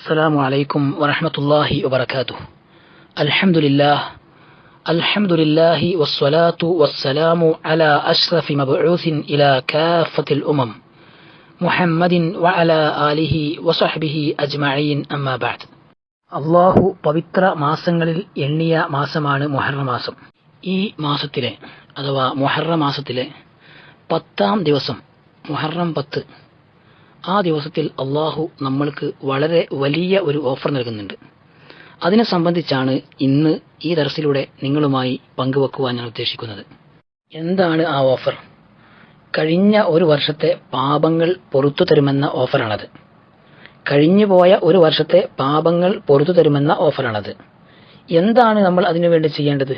السلام عليكم ورحمة الله وبركاته. الحمد لله والصلاة والسلام على أشرف مبعوث إلى كافة الأمم محمد وعلى آله وصحبه أجمعين أما بعد. അള്ളാഹു പവിത്ര മാസങ്ങളിൽ എണ്ണിയ മാസമാണ് മുഹറം മാസം. ഈ മാസത്തിലെ അഥവാ മുഹറം മാസത്തിലെ 10-ാം ദിവസം മുഹറം 10, ആ ദിവസത്തിൽ അള്ളാഹു നമ്മൾക്ക് വളരെ വലിയ ഒരു ഓഫർ നൽകുന്നുണ്ട്. അതിനെ സംബന്ധിച്ചാണ് ഇന്ന് ഈ ദർസിലൂടെ നിങ്ങളുമായി പങ്കുവെക്കുവാൻ ഞാൻ ഉദ്ദേശിക്കുന്നത്. എന്താണ് ആ ഓഫർ? കഴിഞ്ഞ ഒരു വർഷത്തെ പാപങ്ങൾ പൊറുത്തു തരുമെന്ന ഓഫറാണത്. കഴിഞ്ഞുപോയ ഒരു വർഷത്തെ പാപങ്ങൾ പൊറുത്തു തരുമെന്ന ഓഫറാണത്. എന്താണ് നമ്മൾ അതിനുവേണ്ടി ചെയ്യേണ്ടത്?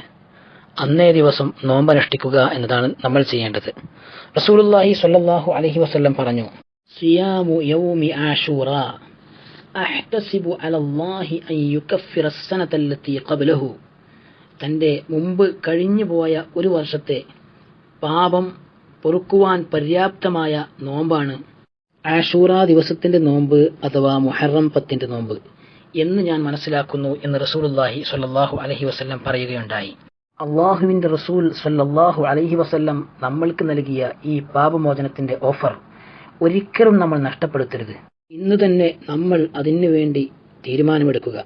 അന്നേ ദിവസം നോമ്പനുഷ്ഠിക്കുക എന്നതാണ് നമ്മൾ ചെയ്യേണ്ടത്. റസൂലുള്ളാഹി സ്വല്ലല്ലാഹു അലൈഹി വസല്ലം പറഞ്ഞു, സിയാമു യൗമി ആശൂറ അഹ്തസിബു അലല്ലാഹി അൻ യുകഫിറ അസ്സനതല്ലതി ഖബ്ലഹു. തന്റെ മുമ്പ് കഴിഞ്ഞുപോയ ഒരു വർഷത്തെ പാപം പൊറുക്കുവാൻ പര്യാപ്തമായ നോമ്പാണ് ആശൂറ ദിവസത്തിന്റെ നോമ്പ് അഥവാ മുഹറം 10ന്റെ നോമ്പ് എന്ന് ഞാൻ മനസ്സിലാക്കുന്നു എന്ന് റസൂലുള്ളാഹി സ്വല്ലല്ലാഹു അലൈഹി വസല്ലം പറയുകയുണ്ടായി. അള്ളാഹുവിന്റെ റസൂൽ സ്വല്ലല്ലാഹു അലൈഹി വസല്ലം നമ്മൾക്ക് നൽകിയ ഈ പാപമോചനത്തിന്റെ ഓഫർ ഒരിക്കലും നമ്മൾ നഷ്ടപ്പെടുത്തരുത്. ഇന്ന് തന്നെ നമ്മൾ അതിനു വേണ്ടി തീരുമാനമെടുക്കുക.